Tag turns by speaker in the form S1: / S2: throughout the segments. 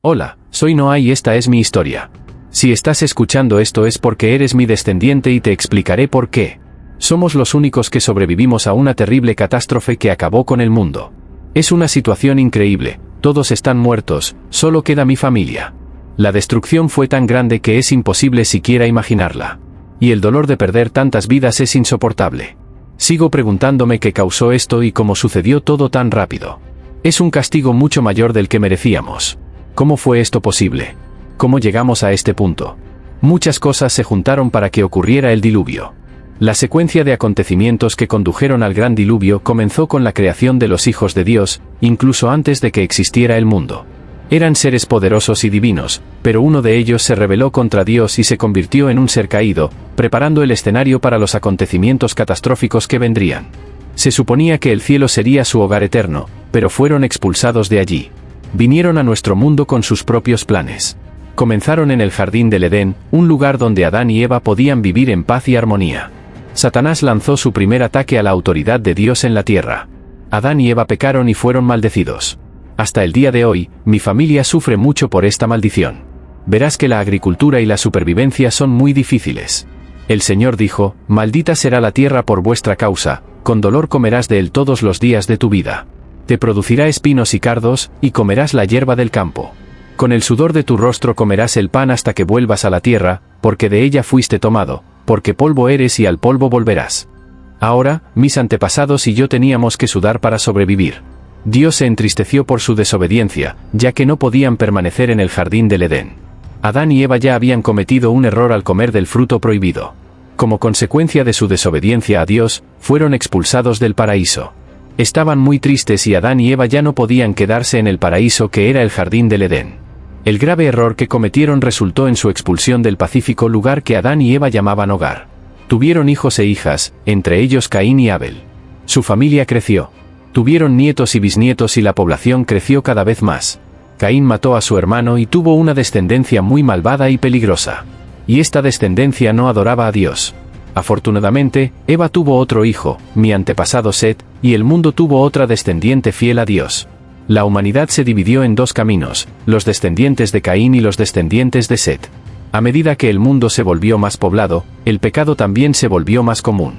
S1: Hola, soy Noah y esta es mi historia. Si estás escuchando esto es porque eres mi descendiente y te explicaré por qué. Somos los únicos que sobrevivimos a una terrible catástrofe que acabó con el mundo. Es una situación increíble, todos están muertos, solo queda mi familia. La destrucción fue tan grande que es imposible siquiera imaginarla. Y el dolor de perder tantas vidas es insoportable. Sigo preguntándome qué causó esto y cómo sucedió todo tan rápido. Es un castigo mucho mayor del que merecíamos. ¿Cómo fue esto posible? ¿Cómo llegamos a este punto? Muchas cosas se juntaron para que ocurriera el diluvio. La secuencia de acontecimientos que condujeron al gran diluvio comenzó con la creación de los hijos de Dios, incluso antes de que existiera el mundo. Eran seres poderosos y divinos, pero uno de ellos se rebeló contra Dios y se convirtió en un ser caído, preparando el escenario para los acontecimientos catastróficos que vendrían. Se suponía que el cielo sería su hogar eterno, pero fueron expulsados de allí. Vinieron a nuestro mundo con sus propios planes. Comenzaron en el jardín del Edén, un lugar donde Adán y Eva podían vivir en paz y armonía. Satanás lanzó su primer ataque a la autoridad de Dios en la tierra. Adán y Eva pecaron y fueron maldecidos. Hasta el día de hoy, mi familia sufre mucho por esta maldición. Verás que la agricultura y la supervivencia son muy difíciles. El Señor dijo, maldita será la tierra por vuestra causa, con dolor comerás de él todos los días de tu vida. Te producirá espinos y cardos, y comerás la hierba del campo. Con el sudor de tu rostro comerás el pan hasta que vuelvas a la tierra, porque de ella fuiste tomado, porque polvo eres y al polvo volverás. Ahora, mis antepasados y yo teníamos que sudar para sobrevivir. Dios se entristeció por su desobediencia, ya que no podían permanecer en el jardín del Edén. Adán y Eva ya habían cometido un error al comer del fruto prohibido. Como consecuencia de su desobediencia a Dios, fueron expulsados del paraíso. Estaban muy tristes y Adán y Eva ya no podían quedarse en el paraíso que era el jardín del Edén. El grave error que cometieron resultó en su expulsión del pacífico lugar que Adán y Eva llamaban hogar. Tuvieron hijos e hijas, entre ellos Caín y Abel. Su familia creció. Tuvieron nietos y bisnietos y la población creció cada vez más. Caín mató a su hermano y tuvo una descendencia muy malvada y peligrosa. Y esta descendencia no adoraba a Dios. Afortunadamente, Eva tuvo otro hijo, mi antepasado Set, y el mundo tuvo otra descendiente fiel a Dios. La humanidad se dividió en dos caminos, los descendientes de Caín y los descendientes de Set. A medida que el mundo se volvió más poblado, el pecado también se volvió más común.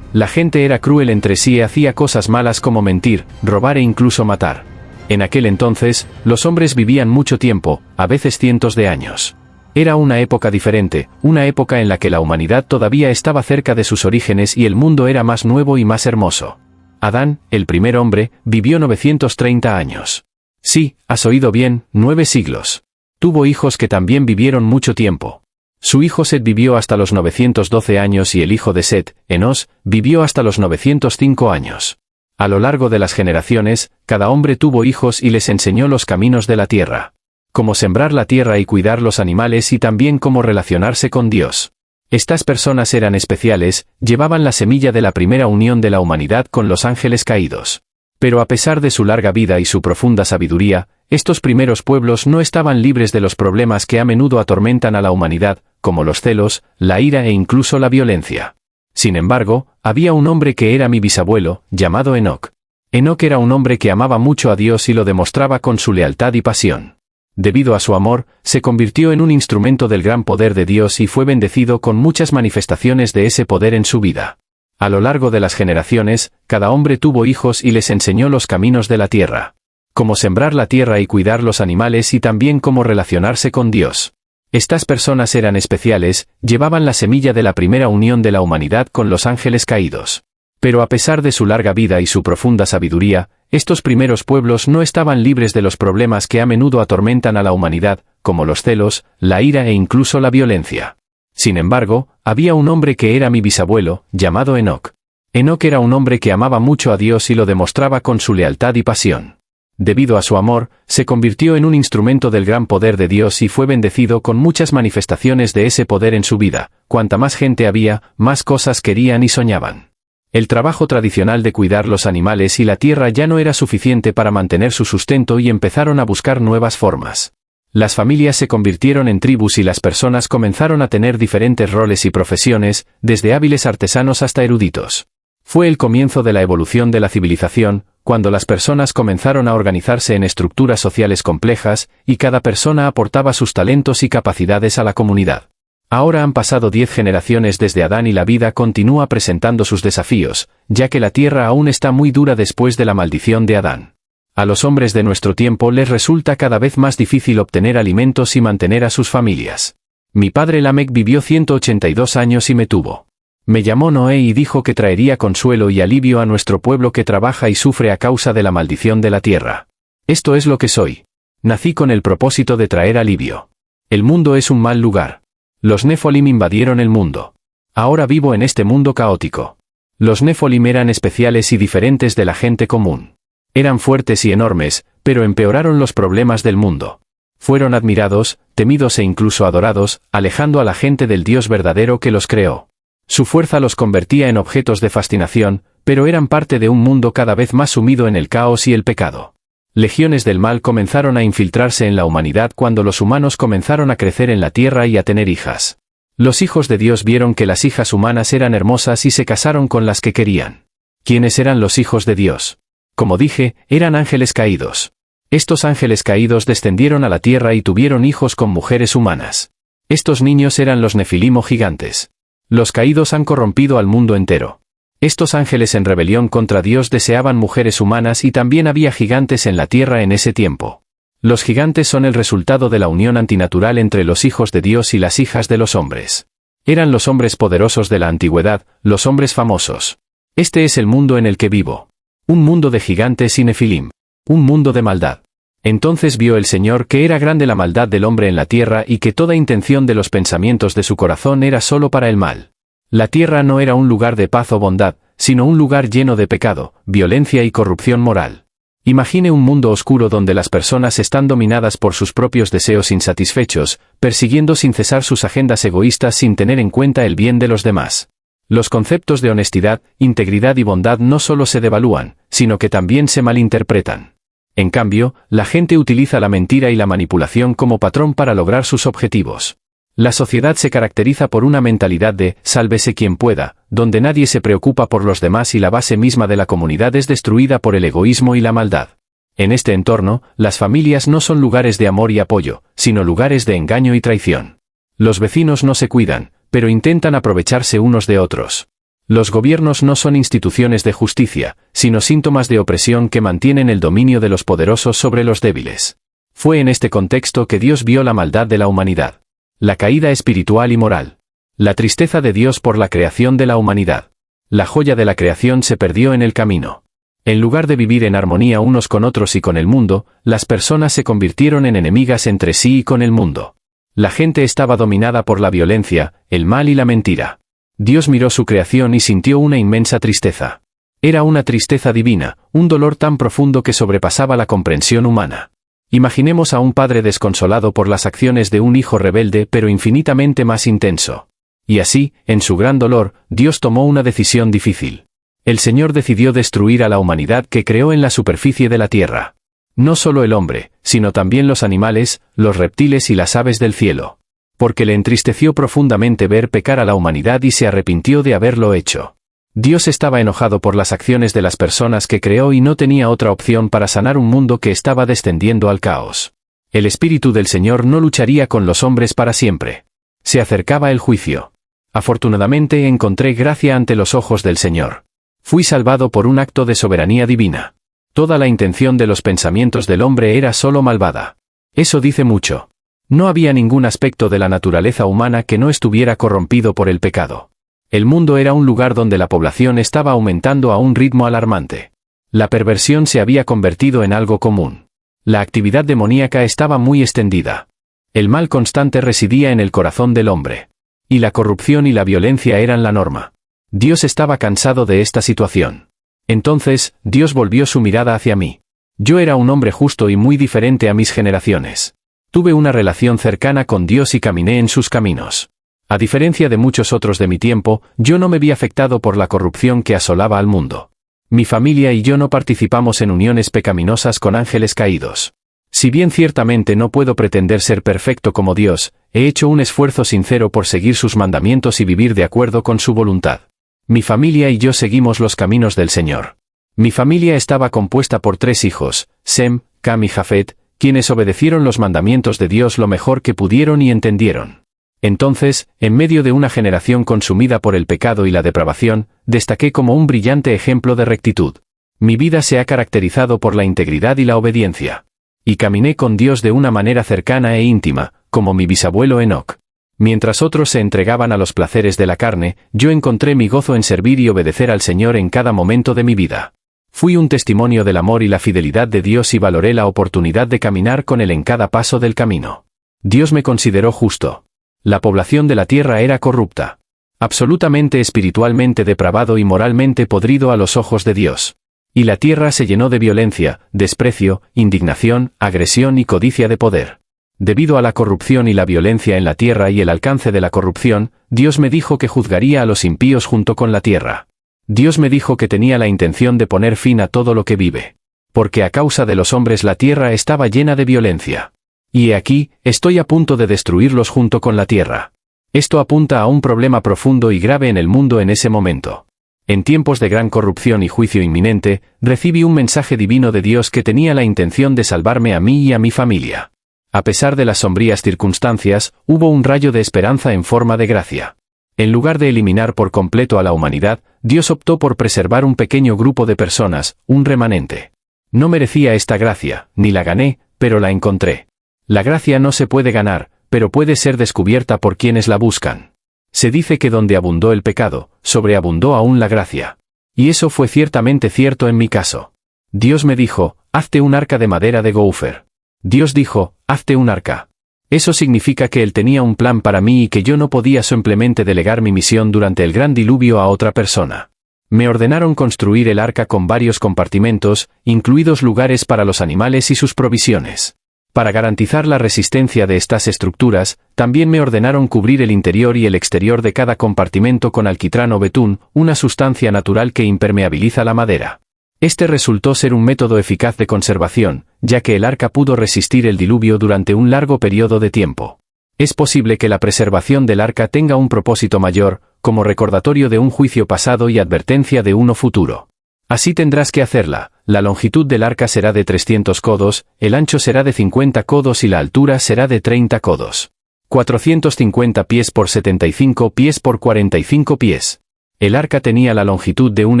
S1: La gente era cruel entre sí y hacía cosas malas como mentir, robar e incluso matar. En aquel entonces, los hombres vivían mucho tiempo, a veces cientos de años. Era una época diferente, una época en la que la humanidad todavía estaba cerca de sus orígenes y el mundo era más nuevo y más hermoso. Adán, el primer hombre, vivió 930 años. Sí, has oído bien, 9 siglos. Tuvo hijos que también vivieron mucho tiempo. Su hijo Set vivió hasta los 912 años y el hijo de Set, Enos, vivió hasta los 905 años. A lo largo de las generaciones, cada hombre tuvo hijos y les enseñó los caminos de la tierra. Cómo sembrar la tierra y cuidar los animales y también cómo relacionarse con Dios. Estas personas eran especiales, llevaban la semilla de la primera unión de la humanidad con los ángeles caídos. Pero a pesar de su larga vida y su profunda sabiduría, estos primeros pueblos no estaban libres de los problemas que a menudo atormentan a la humanidad, como los celos, la ira e incluso la violencia. Sin embargo, había un hombre que era mi bisabuelo, llamado Enoc. Enoc era un hombre que amaba mucho a Dios y lo demostraba con su lealtad y pasión. Debido a su amor, se convirtió en un instrumento del gran poder de Dios y fue bendecido con muchas manifestaciones de ese poder en su vida. A lo largo de las generaciones, cada hombre tuvo hijos y les enseñó los caminos de la tierra. Cómo sembrar la tierra y cuidar los animales y también cómo relacionarse con Dios. Estas personas eran especiales, llevaban la semilla de la primera unión de la humanidad con los ángeles caídos. Pero a pesar de su larga vida y su profunda sabiduría, estos primeros pueblos no estaban libres de los problemas que a menudo atormentan a la humanidad, como los celos, la ira e incluso la violencia. Sin embargo, había un hombre que era mi bisabuelo, llamado Enoc. Enoc era un hombre que amaba mucho a Dios y lo demostraba con su lealtad y pasión. Debido a su amor, se convirtió en un instrumento del gran poder de Dios y fue bendecido con muchas manifestaciones de ese poder en su vida. Cuanta más gente había, más cosas querían y soñaban. El trabajo tradicional de cuidar los animales y la tierra ya no era suficiente para mantener su sustento y empezaron a buscar nuevas formas. Las familias se convirtieron en tribus y las personas comenzaron a tener diferentes roles y profesiones, desde hábiles artesanos hasta eruditos. Fue el comienzo de la evolución de la civilización, cuando las personas comenzaron a organizarse en estructuras sociales complejas, y cada persona aportaba sus talentos y capacidades a la comunidad. Ahora han pasado 10 generaciones desde Adán y la vida continúa presentando sus desafíos, ya que la tierra aún está muy dura después de la maldición de Adán. A los hombres de nuestro tiempo les resulta cada vez más difícil obtener alimentos y mantener a sus familias. Mi padre Lamec vivió 182 años y me tuvo. Me llamó Noé y dijo que traería consuelo y alivio a nuestro pueblo que trabaja y sufre a causa de la maldición de la tierra. Esto es lo que soy. Nací con el propósito de traer alivio. El mundo es un mal lugar. Los Nefolim invadieron el mundo. Ahora vivo en este mundo caótico. Los Nefolim eran especiales y diferentes de la gente común. Eran fuertes y enormes, pero empeoraron los problemas del mundo. Fueron admirados, temidos e incluso adorados, alejando a la gente del Dios verdadero que los creó. Su fuerza los convertía en objetos de fascinación, pero eran parte de un mundo cada vez más sumido en el caos y el pecado. Legiones del mal comenzaron a infiltrarse en la humanidad cuando los humanos comenzaron a crecer en la tierra y a tener hijas. Los hijos de Dios vieron que las hijas humanas eran hermosas y se casaron con las que querían. ¿Quiénes eran los hijos de Dios? Como dije, eran ángeles caídos. Estos ángeles caídos descendieron a la tierra y tuvieron hijos con mujeres humanas. Estos niños eran los Nefilim o gigantes. Los caídos han corrompido al mundo entero. Estos ángeles en rebelión contra Dios deseaban mujeres humanas y también había gigantes en la tierra en ese tiempo. Los gigantes son el resultado de la unión antinatural entre los hijos de Dios y las hijas de los hombres. Eran los hombres poderosos de la antigüedad, los hombres famosos. Este es el mundo en el que vivo. Un mundo de gigantes y Nefilim. Un mundo de maldad. Entonces vio el Señor que era grande la maldad del hombre en la tierra y que toda intención de los pensamientos de su corazón era solo para el mal. La tierra no era un lugar de paz o bondad, sino un lugar lleno de pecado, violencia y corrupción moral. Imagine un mundo oscuro donde las personas están dominadas por sus propios deseos insatisfechos, persiguiendo sin cesar sus agendas egoístas sin tener en cuenta el bien de los demás. Los conceptos de honestidad, integridad y bondad no solo se devalúan, sino que también se malinterpretan. En cambio, la gente utiliza la mentira y la manipulación como patrón para lograr sus objetivos. La sociedad se caracteriza por una mentalidad de «sálvese quien pueda», donde nadie se preocupa por los demás y la base misma de la comunidad es destruida por el egoísmo y la maldad. En este entorno, las familias no son lugares de amor y apoyo, sino lugares de engaño y traición. Los vecinos no se cuidan, pero intentan aprovecharse unos de otros. Los gobiernos no son instituciones de justicia, sino síntomas de opresión que mantienen el dominio de los poderosos sobre los débiles. Fue en este contexto que Dios vio la maldad de la humanidad. La caída espiritual y moral. La tristeza de Dios por la creación de la humanidad. La joya de la creación se perdió en el camino. En lugar de vivir en armonía unos con otros y con el mundo, las personas se convirtieron en enemigas entre sí y con el mundo. La gente estaba dominada por la violencia, el mal y la mentira. Dios miró su creación y sintió una inmensa tristeza. Era una tristeza divina, un dolor tan profundo que sobrepasaba la comprensión humana. Imaginemos a un padre desconsolado por las acciones de un hijo rebelde pero infinitamente más intenso. Y así, en su gran dolor, Dios tomó una decisión difícil. El Señor decidió destruir a la humanidad que creó en la superficie de la tierra. No solo el hombre, sino también los animales, los reptiles y las aves del cielo. Porque le entristeció profundamente ver pecar a la humanidad y se arrepintió de haberlo hecho. Dios estaba enojado por las acciones de las personas que creó y no tenía otra opción para sanar un mundo que estaba descendiendo al caos. El Espíritu del Señor no lucharía con los hombres para siempre. Se acercaba el juicio. Afortunadamente encontré gracia ante los ojos del Señor. Fui salvado por un acto de soberanía divina. Toda la intención de los pensamientos del hombre era solo malvada. Eso dice mucho. No había ningún aspecto de la naturaleza humana que no estuviera corrompido por el pecado. El mundo era un lugar donde la población estaba aumentando a un ritmo alarmante. La perversión se había convertido en algo común. La actividad demoníaca estaba muy extendida. El mal constante residía en el corazón del hombre. Y la corrupción y la violencia eran la norma. Dios estaba cansado de esta situación. Entonces, Dios volvió su mirada hacia mí. Yo era un hombre justo y muy diferente a mis generaciones. Tuve una relación cercana con Dios y caminé en sus caminos. A diferencia de muchos otros de mi tiempo, yo no me vi afectado por la corrupción que asolaba al mundo. Mi familia y yo no participamos en uniones pecaminosas con ángeles caídos. Si bien ciertamente no puedo pretender ser perfecto como Dios, he hecho un esfuerzo sincero por seguir sus mandamientos y vivir de acuerdo con su voluntad. Mi familia y yo seguimos los caminos del Señor. Mi familia estaba compuesta por 3 hijos, Sem, Cam y Jafet, quienes obedecieron los mandamientos de Dios lo mejor que pudieron y entendieron. Entonces, en medio de una generación consumida por el pecado y la depravación, destaqué como un brillante ejemplo de rectitud. Mi vida se ha caracterizado por la integridad y la obediencia. Y caminé con Dios de una manera cercana e íntima, como mi bisabuelo Enoc. Mientras otros se entregaban a los placeres de la carne, yo encontré mi gozo en servir y obedecer al Señor en cada momento de mi vida. Fui un testimonio del amor y la fidelidad de Dios y valoré la oportunidad de caminar con Él en cada paso del camino. Dios me consideró justo. La población de la tierra era corrupta. Absolutamente espiritualmente depravado y moralmente podrido a los ojos de Dios. Y la tierra se llenó de violencia, desprecio, indignación, agresión y codicia de poder. Debido a la corrupción y la violencia en la tierra y el alcance de la corrupción, Dios me dijo que juzgaría a los impíos junto con la tierra. Dios me dijo que tenía la intención de poner fin a todo lo que vive. Porque a causa de los hombres la tierra estaba llena de violencia. Y he aquí, estoy a punto de destruirlos junto con la tierra. Esto apunta a un problema profundo y grave en el mundo en ese momento. En tiempos de gran corrupción y juicio inminente, recibí un mensaje divino de Dios que tenía la intención de salvarme a mí y a mi familia. A pesar de las sombrías circunstancias, hubo un rayo de esperanza en forma de gracia. En lugar de eliminar por completo a la humanidad, Dios optó por preservar un pequeño grupo de personas, un remanente. No merecía esta gracia, ni la gané, pero la encontré. La gracia no se puede ganar, pero puede ser descubierta por quienes la buscan. Se dice que donde abundó el pecado, sobreabundó aún la gracia. Y eso fue ciertamente cierto en mi caso. Dios me dijo, hazte un arca de madera de gopher. Dios dijo, hazte un arca. Eso significa que Él tenía un plan para mí y que yo no podía simplemente delegar mi misión durante el gran diluvio a otra persona. Me ordenaron construir el arca con varios compartimentos, incluidos lugares para los animales y sus provisiones. Para garantizar la resistencia de estas estructuras, también me ordenaron cubrir el interior y el exterior de cada compartimento con alquitrán o betún, una sustancia natural que impermeabiliza la madera. Este resultó ser un método eficaz de conservación, ya que el arca pudo resistir el diluvio durante un largo periodo de tiempo. Es posible que la preservación del arca tenga un propósito mayor, como recordatorio de un juicio pasado y advertencia de uno futuro. Así tendrás que hacerla. La longitud del arca será de 300 codos, el ancho será de 50 codos y la altura será de 30 codos. 450 pies por 75 pies por 45 pies. El arca tenía la longitud de un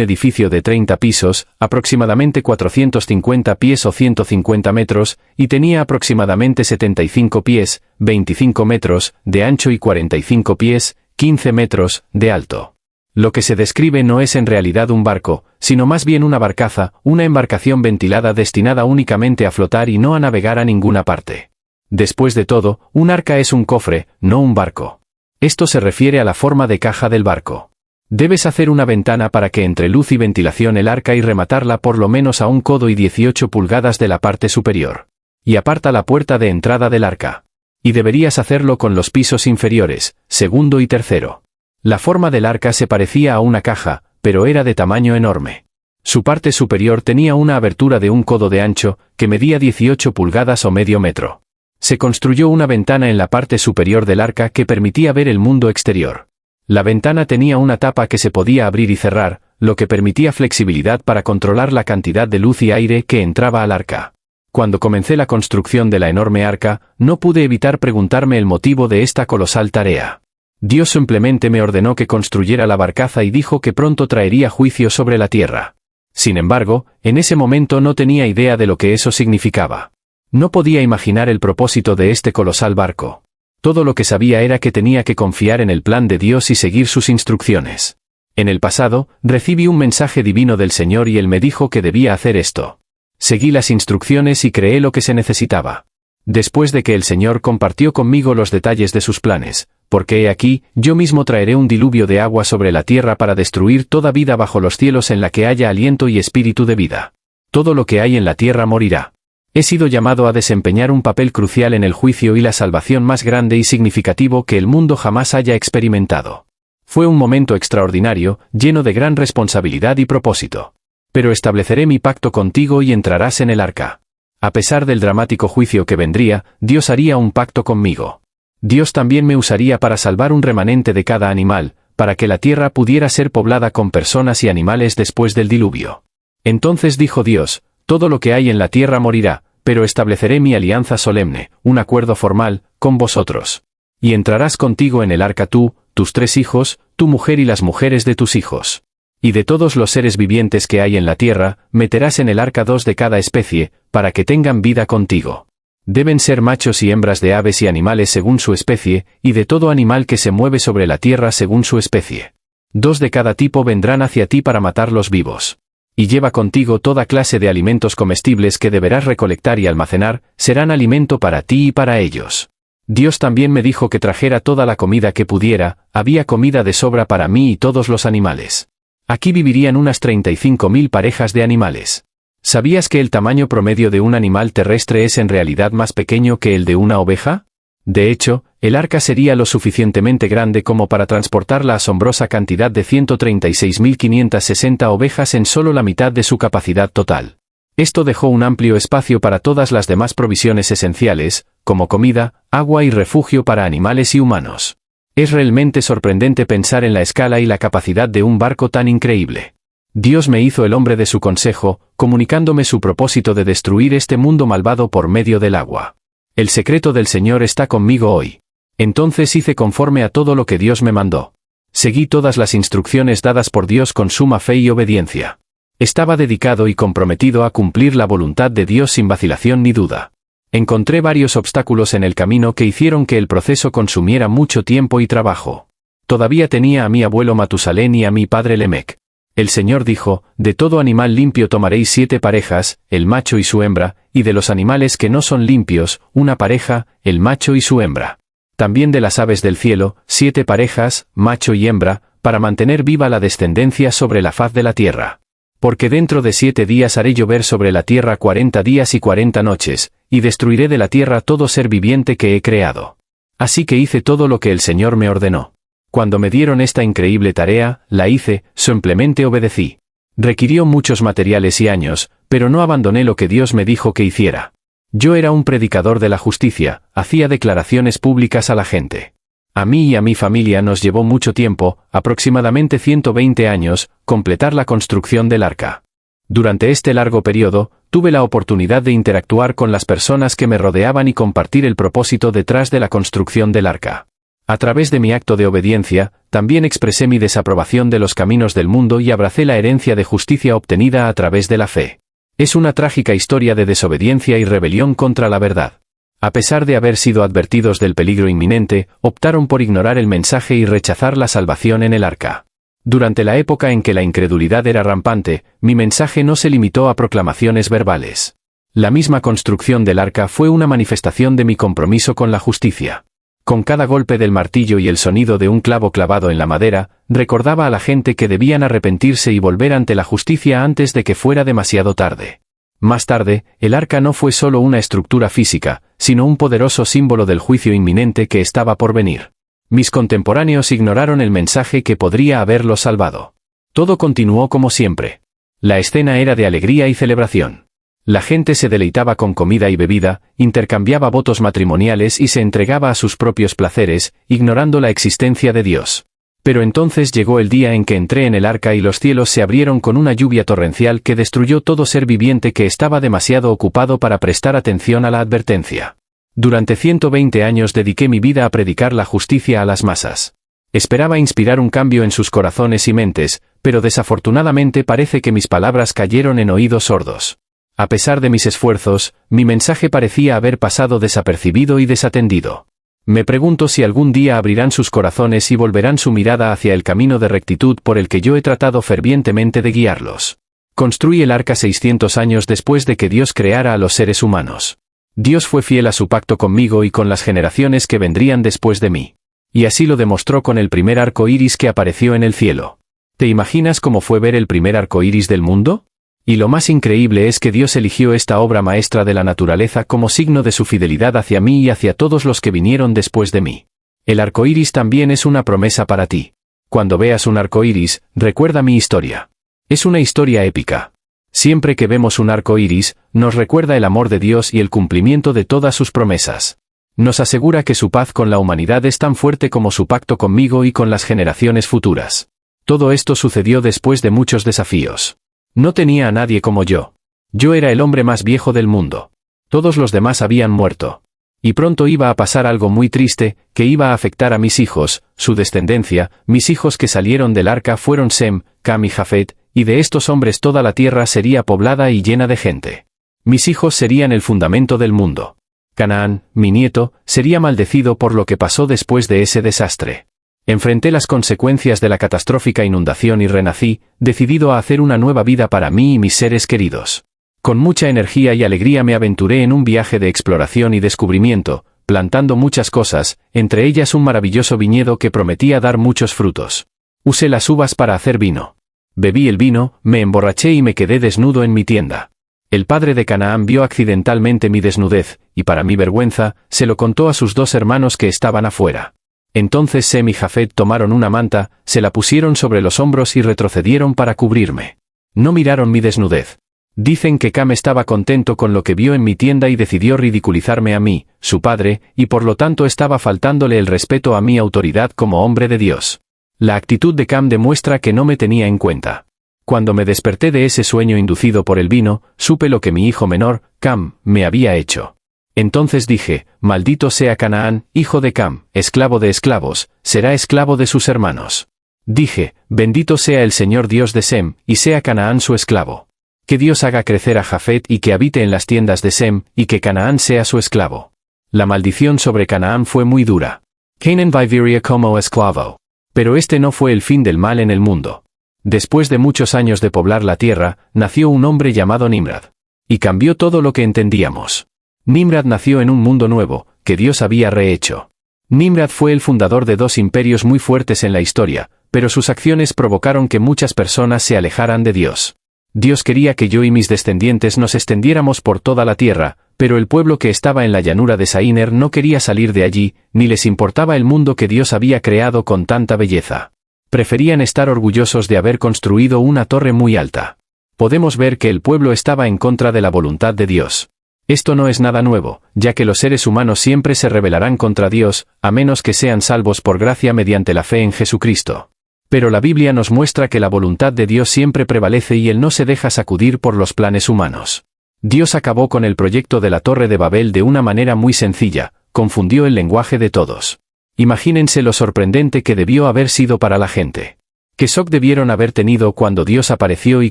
S1: edificio de 30 pisos, aproximadamente 450 pies o 150 metros, y tenía aproximadamente 75 pies, 25 metros, de ancho y 45 pies, 15 metros, de alto. Lo que se describe no es en realidad un barco, sino más bien una barcaza, una embarcación ventilada destinada únicamente a flotar y no a navegar a ninguna parte. Después de todo, un arca es un cofre, no un barco. Esto se refiere a la forma de caja del barco. Debes hacer una ventana para que entre luz y ventilación el arca y rematarla por lo menos a 1 codo y 18 pulgadas de la parte superior. Y aparta la puerta de entrada del arca. Y deberías hacerlo con los pisos inferiores, segundo y tercero. La forma del arca se parecía a una caja, pero era de tamaño enorme. Su parte superior tenía una abertura de 1 codo de ancho, que medía 18 pulgadas o medio metro. Se construyó una ventana en la parte superior del arca que permitía ver el mundo exterior. La ventana tenía una tapa que se podía abrir y cerrar, lo que permitía flexibilidad para controlar la cantidad de luz y aire que entraba al arca. Cuando comencé la construcción de la enorme arca, no pude evitar preguntarme el motivo de esta colosal tarea. Dios simplemente me ordenó que construyera la barcaza y dijo que pronto traería juicio sobre la tierra. Sin embargo, en ese momento no tenía idea de lo que eso significaba. No podía imaginar el propósito de este colosal barco. Todo lo que sabía era que tenía que confiar en el plan de Dios y seguir sus instrucciones. En el pasado, recibí un mensaje divino del Señor y Él me dijo que debía hacer esto. Seguí las instrucciones y creé lo que se necesitaba. Después de que el Señor compartió conmigo los detalles de sus planes, porque he aquí, yo mismo traeré un diluvio de agua sobre la tierra para destruir toda vida bajo los cielos en la que haya aliento y espíritu de vida. Todo lo que hay en la tierra morirá. He sido llamado a desempeñar un papel crucial en el juicio y la salvación más grande y significativo que el mundo jamás haya experimentado. Fue un momento extraordinario, lleno de gran responsabilidad y propósito. Pero estableceré mi pacto contigo y entrarás en el arca. A pesar del dramático juicio que vendría, Dios haría un pacto conmigo. Dios también me usaría para salvar un remanente de cada animal, para que la tierra pudiera ser poblada con personas y animales después del diluvio. Entonces dijo Dios, todo lo que hay en la tierra morirá, pero estableceré mi alianza solemne, un acuerdo formal, con vosotros. Y entrarás contigo en el arca tú, tus 3 hijos, tu mujer y las mujeres de tus hijos. Y de todos los seres vivientes que hay en la tierra, meterás en el arca 2 de cada especie, para que tengan vida contigo. Deben ser machos y hembras de aves y animales según su especie, y de todo animal que se mueve sobre la tierra según su especie. 2 de cada tipo vendrán hacia ti para matarlos vivos. Y lleva contigo toda clase de alimentos comestibles que deberás recolectar y almacenar, serán alimento para ti y para ellos. Dios también me dijo que trajera toda la comida que pudiera, había comida de sobra para mí y todos los animales. Aquí vivirían unas 35.000 parejas de animales. ¿Sabías que el tamaño promedio de un animal terrestre es en realidad más pequeño que el de una oveja? De hecho, el arca sería lo suficientemente grande como para transportar la asombrosa cantidad de 136.560 ovejas en solo la mitad de su capacidad total. Esto dejó un amplio espacio para todas las demás provisiones esenciales, como comida, agua y refugio para animales y humanos. Es realmente sorprendente pensar en la escala y la capacidad de un barco tan increíble. Dios me hizo el hombre de su consejo, comunicándome su propósito de destruir este mundo malvado por medio del agua. El secreto del Señor está conmigo hoy. Entonces hice conforme a todo lo que Dios me mandó. Seguí todas las instrucciones dadas por Dios con suma fe y obediencia. Estaba dedicado y comprometido a cumplir la voluntad de Dios sin vacilación ni duda. Encontré varios obstáculos en el camino que hicieron que el proceso consumiera mucho tiempo y trabajo. Todavía tenía a mi abuelo Matusalén y a mi padre Lemec. El Señor dijo, de todo animal limpio tomaréis 7 parejas, el macho y su hembra, y de los animales que no son limpios, una pareja, el macho y su hembra. También de las aves del cielo, 7 parejas, macho y hembra, para mantener viva la descendencia sobre la faz de la tierra. Porque dentro de 7 días haré llover sobre la tierra 40 días y 40 noches, y destruiré de la tierra todo ser viviente que he creado. Así que hice todo lo que el Señor me ordenó. Cuando me dieron esta increíble tarea, la hice, simplemente obedecí. Requirió muchos materiales y años, pero no abandoné lo que Dios me dijo que hiciera. Yo era un predicador de la justicia, hacía declaraciones públicas a la gente. A mí y a mi familia nos llevó mucho tiempo, aproximadamente 120 años, completar la construcción del arca. Durante este largo periodo, tuve la oportunidad de interactuar con las personas que me rodeaban y compartir el propósito detrás de la construcción del arca. A través de mi acto de obediencia, también expresé mi desaprobación de los caminos del mundo y abracé la herencia de justicia obtenida a través de la fe. Es una trágica historia de desobediencia y rebelión contra la verdad. A pesar de haber sido advertidos del peligro inminente, optaron por ignorar el mensaje y rechazar la salvación en el arca. Durante la época en que la incredulidad era rampante, mi mensaje no se limitó a proclamaciones verbales. La misma construcción del arca fue una manifestación de mi compromiso con la justicia. Con cada golpe del martillo y el sonido de un clavo clavado en la madera, recordaba a la gente que debían arrepentirse y volver ante la justicia antes de que fuera demasiado tarde. Más tarde, el arca no fue solo una estructura física, sino un poderoso símbolo del juicio inminente que estaba por venir. Mis contemporáneos ignoraron el mensaje que podría haberlos salvado. Todo continuó como siempre. La escena era de alegría y celebración. La gente se deleitaba con comida y bebida, intercambiaba votos matrimoniales y se entregaba a sus propios placeres, ignorando la existencia de Dios. Pero entonces llegó el día en que entré en el arca y los cielos se abrieron con una lluvia torrencial que destruyó todo ser viviente que estaba demasiado ocupado para prestar atención a la advertencia. Durante 120 años dediqué mi vida a predicar la justicia a las masas. Esperaba inspirar un cambio en sus corazones y mentes, pero desafortunadamente parece que mis palabras cayeron en oídos sordos. A pesar de mis esfuerzos, mi mensaje parecía haber pasado desapercibido y desatendido. Me pregunto si algún día abrirán sus corazones y volverán su mirada hacia el camino de rectitud por el que yo he tratado fervientemente de guiarlos. Construí el arca 600 años después de que Dios creara a los seres humanos. Dios fue fiel a su pacto conmigo y con las generaciones que vendrían después de mí. Y así lo demostró con el primer arco iris que apareció en el cielo. ¿Te imaginas cómo fue ver el primer arco iris del mundo? Y lo más increíble es que Dios eligió esta obra maestra de la naturaleza como signo de su fidelidad hacia mí y hacia todos los que vinieron después de mí. El arco iris también es una promesa para ti. Cuando veas un arco iris, recuerda mi historia. Es una historia épica. Siempre que vemos un arco iris, nos recuerda el amor de Dios y el cumplimiento de todas sus promesas. Nos asegura que su paz con la humanidad es tan fuerte como su pacto conmigo y con las generaciones futuras. Todo esto sucedió después de muchos desafíos. No tenía a nadie como yo. Yo era el hombre más viejo del mundo. Todos los demás habían muerto. Y pronto iba a pasar algo muy triste, que iba a afectar a mis hijos, su descendencia. Mis hijos que salieron del arca fueron Sem, Cam y Jafet, y de estos hombres toda la tierra sería poblada y llena de gente. Mis hijos serían el fundamento del mundo. Canaán, mi nieto, sería maldecido por lo que pasó después de ese desastre. Enfrenté las consecuencias de la catastrófica inundación y renací, decidido a hacer una nueva vida para mí y mis seres queridos. Con mucha energía y alegría me aventuré en un viaje de exploración y descubrimiento, plantando muchas cosas, entre ellas un maravilloso viñedo que prometía dar muchos frutos. Usé las uvas para hacer vino. Bebí el vino, me emborraché y me quedé desnudo en mi tienda. El padre de Canaán vio accidentalmente mi desnudez, y para mi vergüenza, se lo contó a sus 2 hermanos que estaban afuera. Entonces Sem y Jafet tomaron una manta, se la pusieron sobre los hombros y retrocedieron para cubrirme. No miraron mi desnudez. Dicen que Cam estaba contento con lo que vio en mi tienda y decidió ridiculizarme a mí, su padre, y por lo tanto estaba faltándole el respeto a mi autoridad como hombre de Dios. La actitud de Cam demuestra que no me tenía en cuenta. Cuando me desperté de ese sueño inducido por el vino, supe lo que mi hijo menor, Cam, me había hecho. Entonces dije, maldito sea Canaán, hijo de Cam, esclavo de esclavos, será esclavo de sus hermanos. Dije, bendito sea el Señor Dios de Sem, y sea Canaán su esclavo. Que Dios haga crecer a Jafet y que habite en las tiendas de Sem, y que Canaán sea su esclavo. La maldición sobre Canaán fue muy dura. Canaan viviría como esclavo. Pero este no fue el fin del mal en el mundo. Después de muchos años de poblar la tierra, nació un hombre llamado Nimrod. Y cambió todo lo que entendíamos. Nimrod nació en un mundo nuevo, que Dios había rehecho. Nimrod fue el fundador de 2 imperios muy fuertes en la historia, pero sus acciones provocaron que muchas personas se alejaran de Dios. Dios quería que yo y mis descendientes nos extendiéramos por toda la tierra, pero el pueblo que estaba en la llanura de Saíner no quería salir de allí, ni les importaba el mundo que Dios había creado con tanta belleza. Preferían estar orgullosos de haber construido una torre muy alta. Podemos ver que el pueblo estaba en contra de la voluntad de Dios. Esto no es nada nuevo, ya que los seres humanos siempre se rebelarán contra Dios, a menos que sean salvos por gracia mediante la fe en Jesucristo. Pero la Biblia nos muestra que la voluntad de Dios siempre prevalece y Él no se deja sacudir por los planes humanos. Dios acabó con el proyecto de la Torre de Babel de una manera muy sencilla, confundió el lenguaje de todos. Imagínense lo sorprendente que debió haber sido para la gente. Qué shock debieron haber tenido cuando Dios apareció y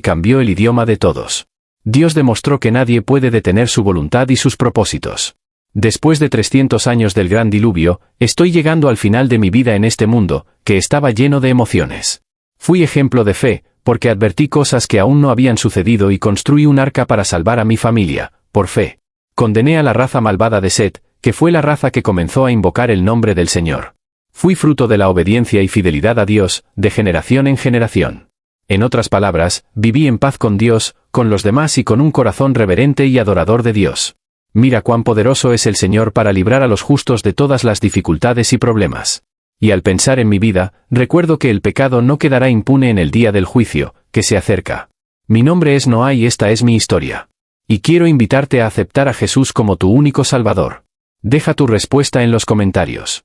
S1: cambió el idioma de todos. Dios demostró que nadie puede detener su voluntad y sus propósitos. Después de 300 años del gran diluvio, estoy llegando al final de mi vida en este mundo, que estaba lleno de emociones. Fui ejemplo de fe, porque advertí cosas que aún no habían sucedido y construí un arca para salvar a mi familia, por fe. Condené a la raza malvada de Set, que fue la raza que comenzó a invocar el nombre del Señor. Fui fruto de la obediencia y fidelidad a Dios, de generación en generación. En otras palabras, viví en paz con Dios, con los demás y con un corazón reverente y adorador de Dios. Mira cuán poderoso es el Señor para librar a los justos de todas las dificultades y problemas. Y al pensar en mi vida, recuerdo que el pecado no quedará impune en el día del juicio, que se acerca. Mi nombre es Noah y esta es mi historia. Y quiero invitarte a aceptar a Jesús como tu único Salvador. Deja tu respuesta en los comentarios.